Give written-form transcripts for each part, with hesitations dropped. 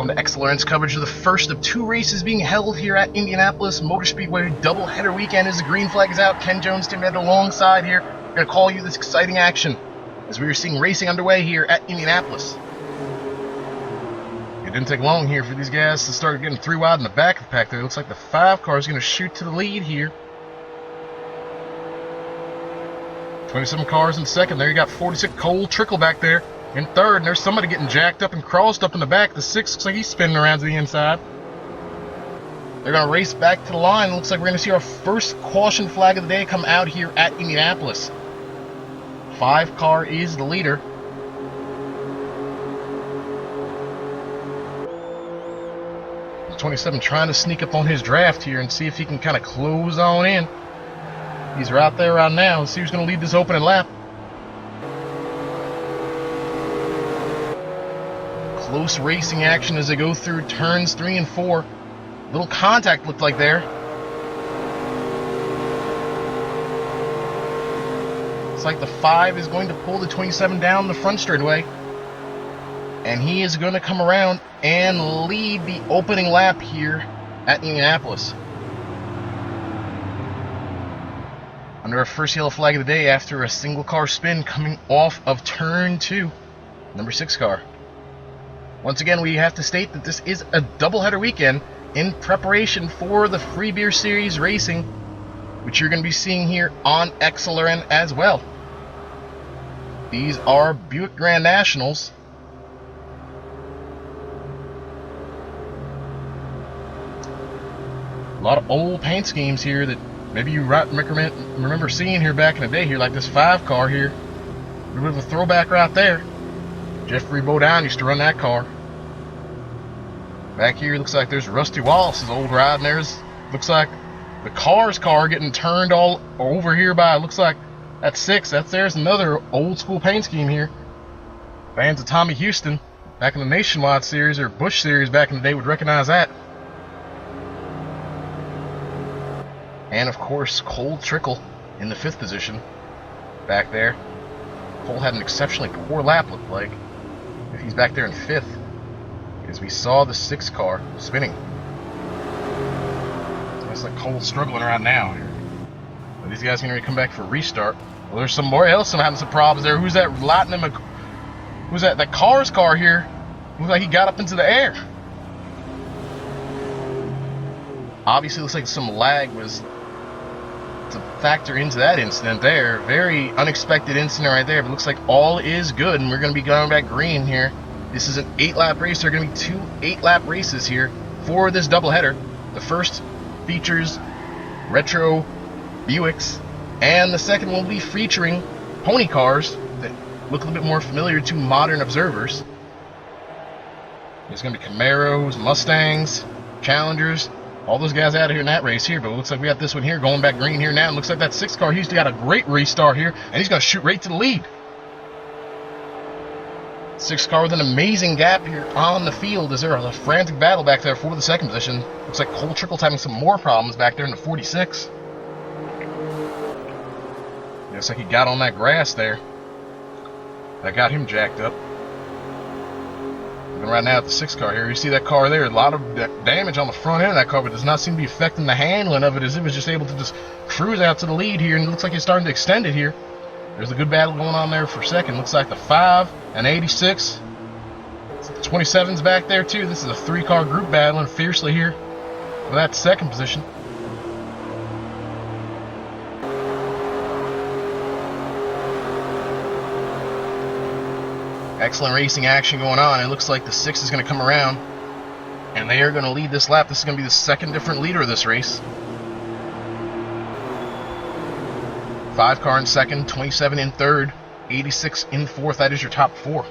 welcome to XLRN's coverage of the first of two races being held here at Indianapolis Motor Speedway. Doubleheader weekend as the green flag is out. Ken Jones, Tim Ed alongside here. We're going to call you this exciting action as we are seeing racing underway here at Indianapolis. It didn't take long here for these guys to start getting 3 wide in the back of the pack there. It looks like the 5 car is going to shoot to the lead here. 27 cars in second. There you got 46 ChloricCreature back there in third, and there's somebody getting jacked up and crossed up in the back. The 6 looks like he's spinning around to the inside. They're going to race back to the line. Looks like we're going to see our first caution flag of the day come out here at Indianapolis. 5 car is the leader. The 27 trying to sneak up on his draft here and see if he can kind of close on in. He's right there right now. Let's see who's going to lead this opening lap. Close racing action as they go through turns 3 and 4. Little contact looked like there. It's like the 5 is going to pull the 27 down the front straightaway. And he is going to come around and lead the opening lap here at Indianapolis. Under our first yellow flag of the day after a single car spin coming off of turn 2, number 6 car. Once again, we have to state that this is a doubleheader weekend in preparation for the Free Beer Series racing, which you're going to be seeing here on XLRN as well. These are Buick Grand Nationals. A lot of old paint schemes here that maybe you remember seeing here back in the day here, like this 5 car here. A little bit of a throwback right there. Jeffrey Bodine used to run that car. Back here, looks like there's Rusty Wallace's old ride, and there's, looks like the Cars car getting turned all over here by, looks like that 6. There's another old school paint scheme here. Fans of Tommy Houston back in the Nationwide Series or Busch Series back in the day would recognize that. And of course, ChloricCreature in the 5th position back there. Cole had an exceptionally poor lap, looked like, if he's back there in 5th, because we saw the 6 car spinning. Looks like Cole's struggling right now here. But these guys are going to come back for a restart. Well, there's some more else having some problems there. Who's that lighting him? Who's that? That Cars car here. Looks like he got up into the air. Obviously, looks like some lag was to factor into that incident there. Very unexpected incident right there, but looks like all is good, and we're going to be going back green here. This is an 8-lap race. There are going to be 2 8-lap races here for this doubleheader. The first features retro Buicks, and the second will be featuring pony cars that look a little bit more familiar to modern observers. There's going to be Camaros, Mustangs, Challengers, all those guys out of here in that race here, but it looks like we got this one here going back green here now. It looks like that 6 car, he's got a great restart here, and he's going to shoot right to the lead. 6 car with an amazing gap here on the field as there is a frantic battle back there for the 2nd position. Looks like ChloricCreature's having some more problems back there in the 46. Looks like he got on that grass there. That got him jacked up. Looking right now at the 6 car here, you see that car there, a lot of damage on the front end of that car, but does not seem to be affecting the handling of it, as it was just able to just cruise out to the lead here, and it looks like it's starting to extend it here. There's a good battle going on there for 2nd. Looks like the 5 and 86. The 27's back there too. This is a 3-car group battling fiercely here for that 2nd position. Excellent racing action going on. It looks like the 6 is going to come around, and they are going to lead this lap. This is going to be the 2nd different leader of this race. 5 car in 2nd, 27 in 3rd, 86 in 4th. That is your top 4.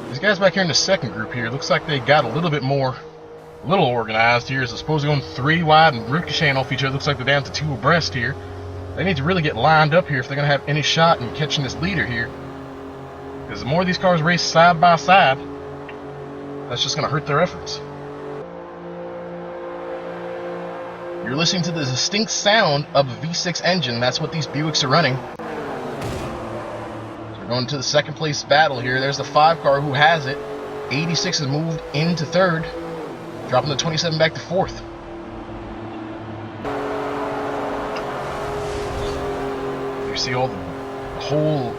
These guys back here in the 2nd group here, looks like they got a little bit more, a little organized here, as opposed to going 3 wide and ricocheting off each other. Looks like they're down to 2 abreast here. They need to really get lined up here if they're going to have any shot in catching this leader here. Because the more these cars race side by side, that's just going to hurt their efforts. You're listening to the distinct sound of a V6 engine. That's what these Buicks are running. So we're Going to the second place battle here. There's the 5 car who has it. 86 has moved into third, dropping the 27 back to fourth. You see all the whole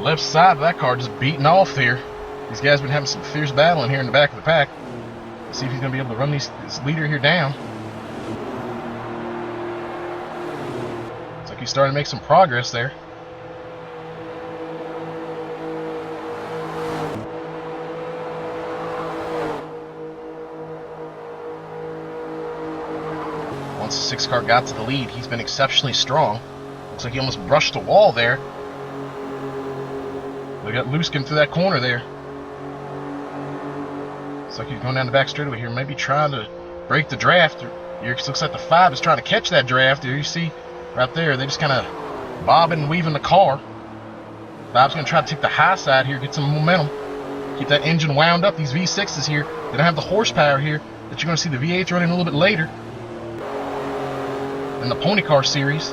left side of that car just beating off there. These guys have been having some fierce battling here in the back of the pack. Let's see if he's going to be able to run this leader here down. Looks like he's starting to make some progress there. Once the 6 car got to the lead, he's been exceptionally strong. Looks like he almost brushed the wall there. They got loose getting through that corner there. Looks like he's going down the back straightaway here, maybe trying to break the draft. Here looks like the 5 is trying to catch that draft. Here you see right there, they just kind of bobbing and weaving the car. 5's going to try to take the high side here, get some momentum. Keep that engine wound up. These V6s here, they don't have the horsepower here that you're going to see the V8s running a little bit later in the Pony Car series.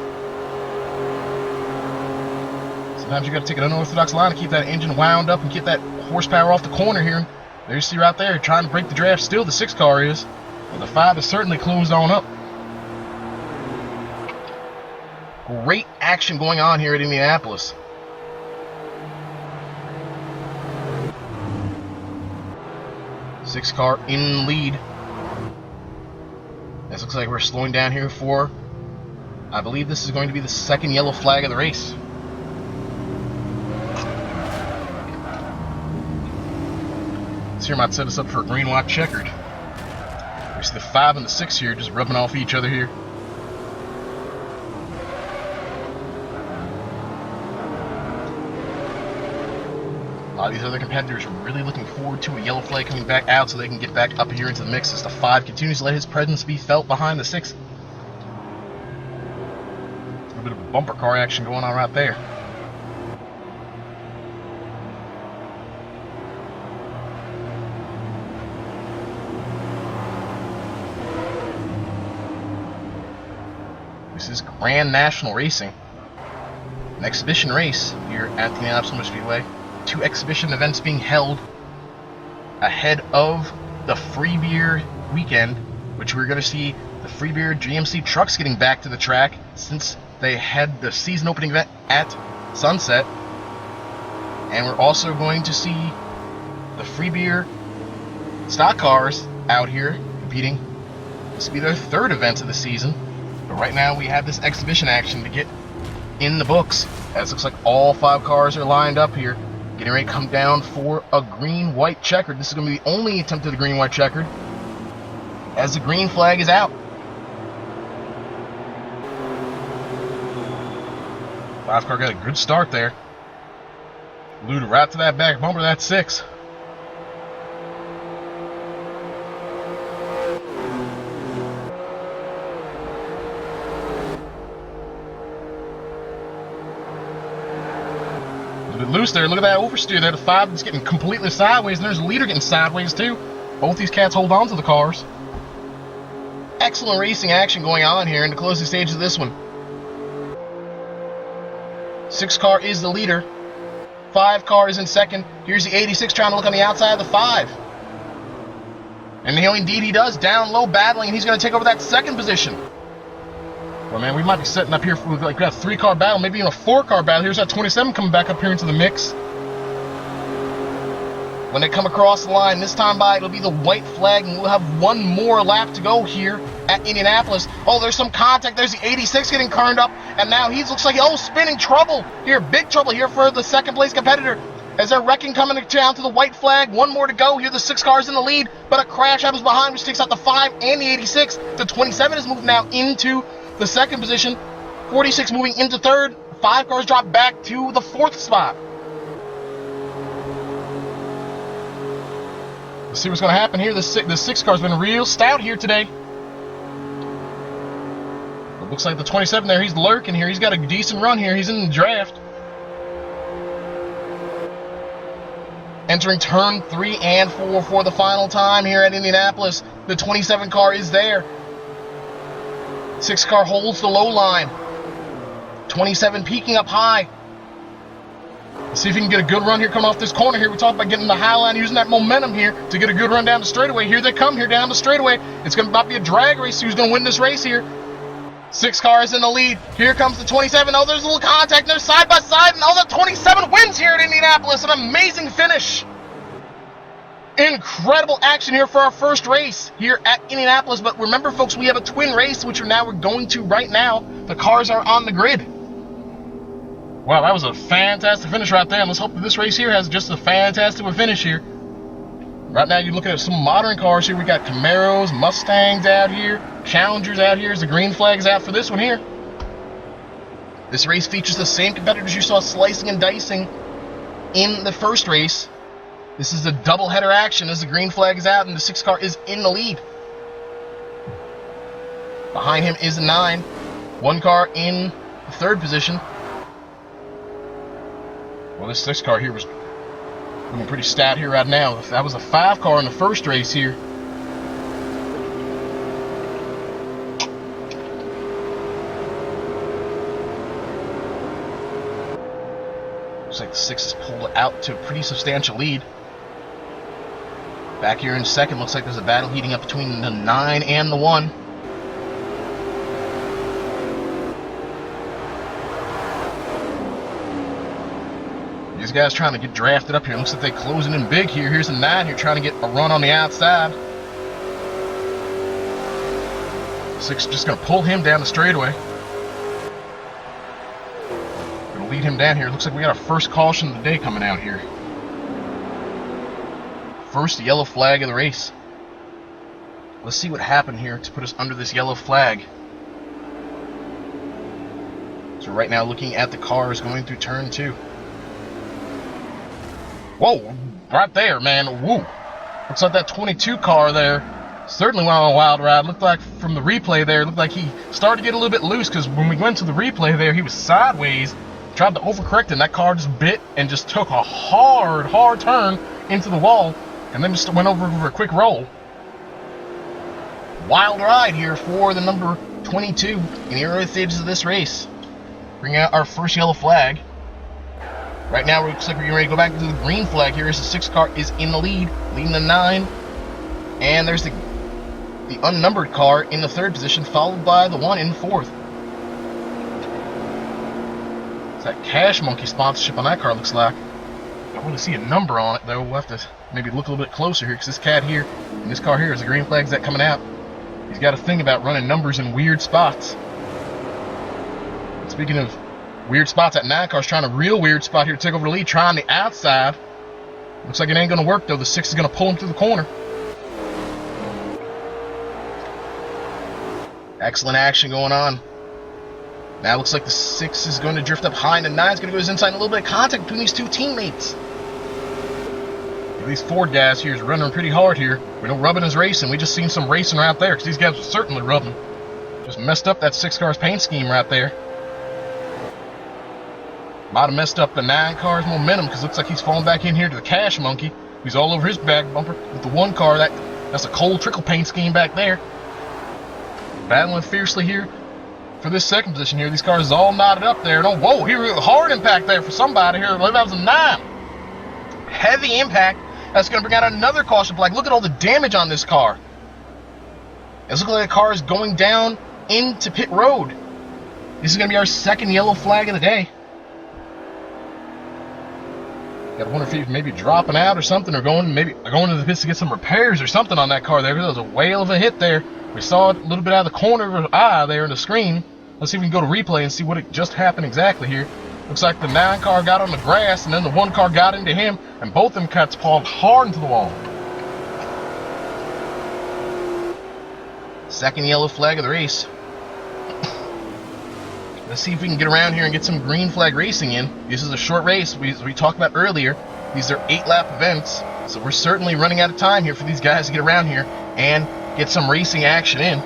Sometimes you got to take an unorthodox line to keep that engine wound up and get that horsepower off the corner here. There you see right there, trying to break the draft. Still the 6 car is, but the 5 is certainly closed on up. Great action going on here at Indianapolis. Six car in lead. This looks like we're slowing down here for, I believe this is going to be the second yellow flag of the race. This here might set us up for a green, white, checkered. We see the 5 and the 6 here just rubbing off each other here. A lot of these other competitors are really looking forward to a yellow flag coming back out so they can get back up here into the mix as the 5 continues to let his presence be felt behind the 6. A little bit of a bumper car action going on right there. This is Grand National Racing, an exhibition race here at the Indianapolis Motor Speedway. 2 exhibition events being held ahead of the free beer weekend, which we're going to see the free beer GMC trucks getting back to the track since they had the season opening event at Sunset. And we're also going to see the free beer stock cars out here competing. This will be their 3rd event of the season. But right now we have this exhibition action to get in the books, as it looks like all 5 cars are lined up here, getting ready to come down for a green, white, checkered. This is going to be the only attempt at a green, white, checkered, as the green flag is out. 5 car got a good start there. Glued right to that back bumper, that's 6. Loose there. Look at that oversteer there. The 5 is getting completely sideways, and there's a leader getting sideways too. Both these cats hold on to the cars. Excellent racing action going on here in the closing stage of this one. 6 car is the leader. 5 car is in second. Here's the 86 trying to look on the outside of the 5. And indeed he does. Down low battling, and he's going to take over that second position. Well, man, we might be setting up here for like a 3 car battle, maybe even a 4 car battle. Here's that 27 coming back up here into the mix. When they come across the line, this time by, it'll be the white flag, and we'll have 1 more lap to go here at Indianapolis. Oh, there's some contact. There's the 86 getting turned up, and now he looks like, oh, spinning trouble here. Big trouble here for the second place competitor. As they're wrecking coming down to the white flag. 1 more to go here. The 6 cars in the lead, but a crash happens behind, which takes out the 5 and the 86. The 27 is moved now into the second position. 46 moving into third. 5 cars drop back to the 4th spot. Let's see what's going to happen here. The 6 car's been real stout here today. It looks like the 27 there, he's lurking here. He's got a decent run here. He's in the draft. Entering turn 3 and 4 for the final time here at Indianapolis. The 27 car is there. 6 car holds the low line. 27 peaking up high. Let's see if he can get a good run here coming off this corner here. We talked about getting the high line, using that momentum here to get a good run down the straightaway. Here they come here down the straightaway. It's going to about be a drag race. Who's going to win this race here? 6 cars in the lead. Here comes the 27. Oh, there's a little contact. They're side by side. And oh, the 27 wins here at Indianapolis. An amazing finish. Incredible action here for our first race here at Indianapolis. But remember, folks, we have a twin race, which we're going to right now. The cars are on the grid. Wow, that was a fantastic finish right there. And let's hope that this race here has just a fantastic finish here. Right now, you're looking at some modern cars here. We got Camaros, Mustangs out here, Challengers out here. The green flag's out for this one here. This race features the same competitors you saw slicing and dicing in the first race. This is a double-header action as the green flag is out and the 6 car is in the lead. Behind him is the 9. 1 car in the 3rd position. Well, this 6 car here was looking pretty stout here right now. That was a 5 car in the first race here. Looks like the 6 is pulled out to a pretty substantial lead. Back here in 2nd, looks like there's a battle heating up between the 9 and the 1. These guys trying to get drafted up here. Looks like they're closing in big here. Here's the 9 here trying to get a run on the outside. 6 just going to pull him down the straightaway. Going to lead him down here. Looks like we got our first caution of the day coming out here. First yellow flag of the race. Let's see what happened here to put us under this yellow flag. So right now looking at the cars going through turn 2. Whoa, right there, man. Woo. Looks like that 22 car there certainly went on a wild ride. Looked like from the replay there, looked like he started to get a little bit loose because when we went to the replay there, he was sideways, tried to overcorrect, and that car just bit and just took a hard turn into the wall. And then just went over for a quick roll. Wild ride here for the number 22 in the early stages of this race. Bring out our first yellow flag. Right now, it looks like we're getting ready to go back to the green flag here as the 6 car is in the lead, leading the 9. And there's the unnumbered car in the 3rd position, followed by the 1 in the 4th. It's that Cash Monkey sponsorship on that car, looks like. I want to see a number on it, though. We'll have to maybe look a little bit closer here, because this cat here and this car here is the green flag's that coming out. He's got a thing about running numbers in weird spots. And speaking of weird spots, that 9 car's trying a real weird spot here to take over the lead, trying the outside. Looks like it ain't going to work, though. The 6 is going to pull him through the corner. Excellent action going on. Now looks like the 6 is going to drift up high, and the 9 is going to go to his inside. A little bit of contact between these 2 teammates. These Ford guys here is running pretty hard here. We know rubbing is racing. We just seen some racing right there because these guys are certainly rubbing. Just messed up that 6 car's paint scheme right there. Might have messed up the 9 car's momentum because it looks like he's falling back in here to the Cash Monkey. He's all over his back bumper with the 1 car. That's a cold trickle paint scheme back there. Battling fiercely here for this 2nd position here. These cars is all knotted up there. And oh, whoa, here a hard impact there for somebody here. I believe that was a 9. Heavy impact. That's going to bring out another caution flag. Look at all the damage on this car. It's looking like the car is going down into pit road. This is going to be our 2nd yellow flag of the day. Gotta wonder if he's maybe dropping out or something, or going to the pits to get some repairs or something on that car there. There was a whale of a hit there. We saw it a little bit out of the corner of his eye there in the screen. Let's see if we can go to replay and see what it just happened exactly here. Looks like the 9 car got on the grass, and then the 1 car got into him, and both them cats pawed hard into the wall. 2nd yellow flag of the race. Let's see if we can get around here and get some green flag racing in. This is a short race. We talked about earlier. These are 8-lap events, so we're certainly running out of time here for these guys to get around here and get some racing action in.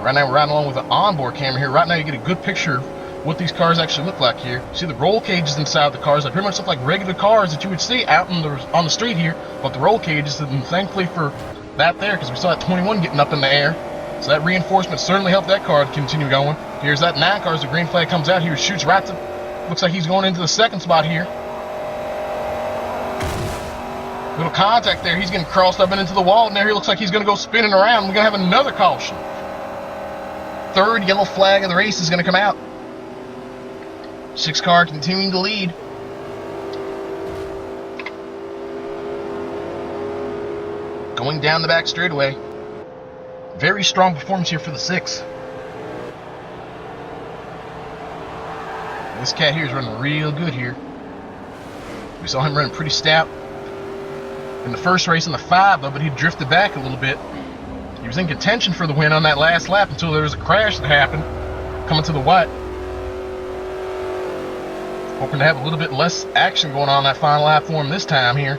Right now we're riding along with an onboard camera here. Right now you get a good picture of what these cars actually look like here. See the roll cages inside the cars. They pretty much look like regular cars that you would see out on the street here, but the roll cages, and thankfully for that there, because we saw that 21 getting up in the air. So that reinforcement certainly helped that car to continue going. Here's that 9 car as the green flag comes out here, shoots right to Looks like he's going into the second spot here. Little contact there. He's getting crossed up and into the wall, and there he looks like he's going to go spinning around. We're going to have another caution. Third yellow flag of the race is going to come out. 6 car continuing to lead. Going down the back straightaway. Very strong performance here for the 6. This cat here is running real good here. We saw him running pretty stout in the first race in the 5, though, but he drifted back a little bit. He was in contention for the win on that last lap until there was a crash that happened coming to the white. Hoping to have a little bit less action going on that final lap for him this time here.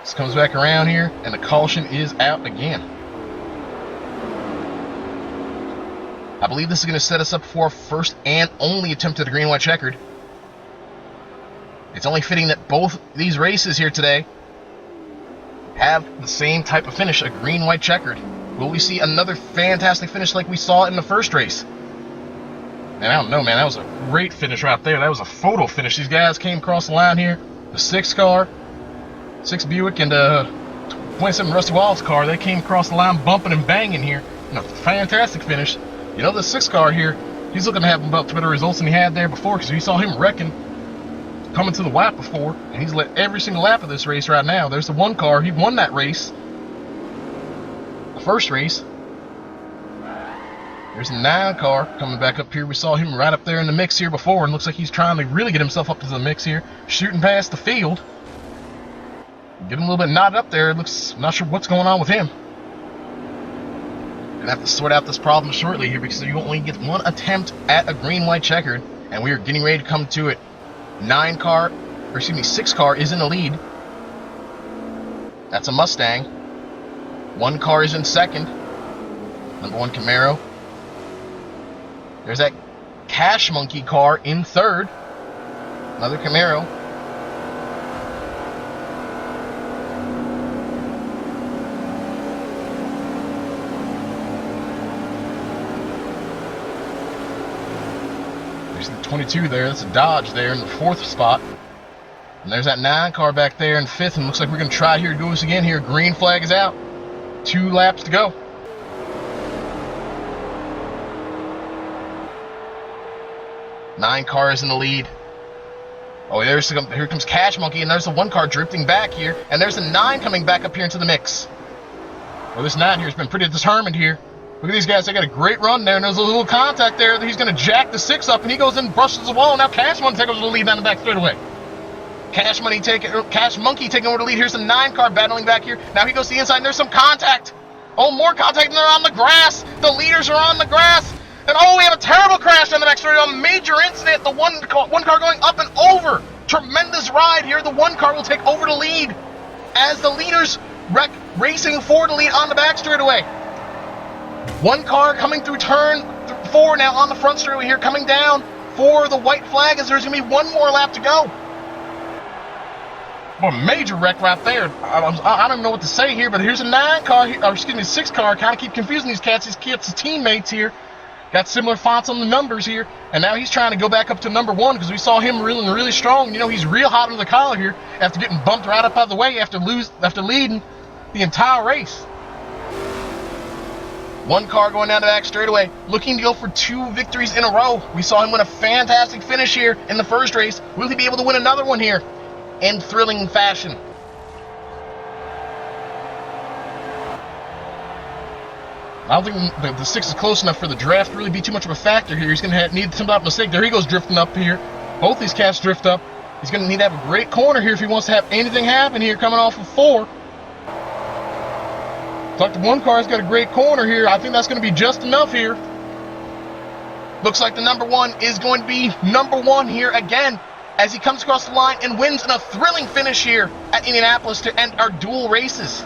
This comes back around here, and the caution is out again. I believe this is going to set us up for our first and only attempt at a green-white checkered. It's only fitting that both these races here today have the same type of finish, a green-white checkered. Will we see another fantastic finish like we saw in the first race? And I don't know, man, that was a great finish right there. That was a photo finish. These guys came across the line here. The 6 car, 6 Buick, and 27 Rusty Wild's car, they came across the line bumping and banging here. And a fantastic finish. You know, the 6 car here, he's looking to have about better results than he had there before, because we saw him wrecking coming to the white before, and he's led every single lap of this race right now. There's the 1 car. He won that race, the first race. There's the 9 car coming back up here. We saw him right up there in the mix here before, and looks like he's trying to really get himself up to the mix here, shooting past the field. Get him a little bit knotted up there. It looks, I'm not sure what's going on with him. Gonna have to sort out this problem shortly here, because you only get 1 attempt at a green-white checkered, and we are getting ready to come to it. 6 car is in the lead. That's a Mustang. 1 car is in second. Number 1 Camaro. There's that Cash Monkey car in third. Another Camaro. There's the 22 there. That's a Dodge there in the 4th spot. And there's that 9 car back there in 5th. And looks like we're going to try here to do this again here. Green flag is out. 2 laps to go. Nine cars in the lead. Oh, here comes Cash Monkey, and there's the 1 car drifting back here. And there's the 9 coming back up here into the mix. Well, this 9 here has been pretty determined here. Look at these guys. They got a great run there, and there's a little contact there. He's going to jack the 6 up, and he goes in and brushes the wall. Now Cash Monkey takes over the lead down the back straightaway. Cash Monkey taking over the lead. Here's the 9 car battling back here. Now he goes to the inside, and there's some contact. Oh, more contact, and they're on the grass. The leaders are on the grass. And oh, we have a terrible crash on the back straightaway. A major incident. The one car going up and over. Tremendous ride here. The 1 car will take over the lead as the leaders racing for the lead on the back straightaway. 1 car coming through turn 4 now on the front straightaway here, coming down for the white flag as there's going to be 1 more lap to go. Well, major wreck right there. I don't know what to say here, but here's a 9 car, or excuse me, 6 car. Kind of keep confusing these cats. These kids' teammates here. Got similar fonts on the numbers here, and now he's trying to go back up to number 1 because we saw him really strong. You know, he's real hot under the collar here after getting bumped right up out of the way after leading the entire race. 1 car going down the back straightaway, looking to go for 2 victories in a row. We saw him win a fantastic finish here in the first race. Will he be able to win another one here in thrilling fashion? I don't think the 6 is close enough for the draft to really be too much of a factor here. He's going to need some type of mistake. There he goes drifting up here. Both these cats drift up. He's going to need to have a great corner here if he wants to have anything happen here coming off of 4. Looks like the 1 car's got a great corner here. I think that's going to be just enough here. Looks like the number 1 is going to be number 1 here again as he comes across the line and wins in a thrilling finish here at Indianapolis to end our dual races.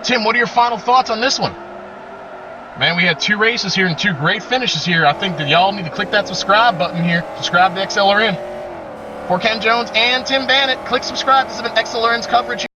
Tim, what are your final thoughts on this one? Man, we had 2 races here and 2 great finishes here. I think that y'all need to click that subscribe button here. Subscribe to XLRN. For Ken Jones and Tim Bannett, click subscribe. This has been XLRN's coverage.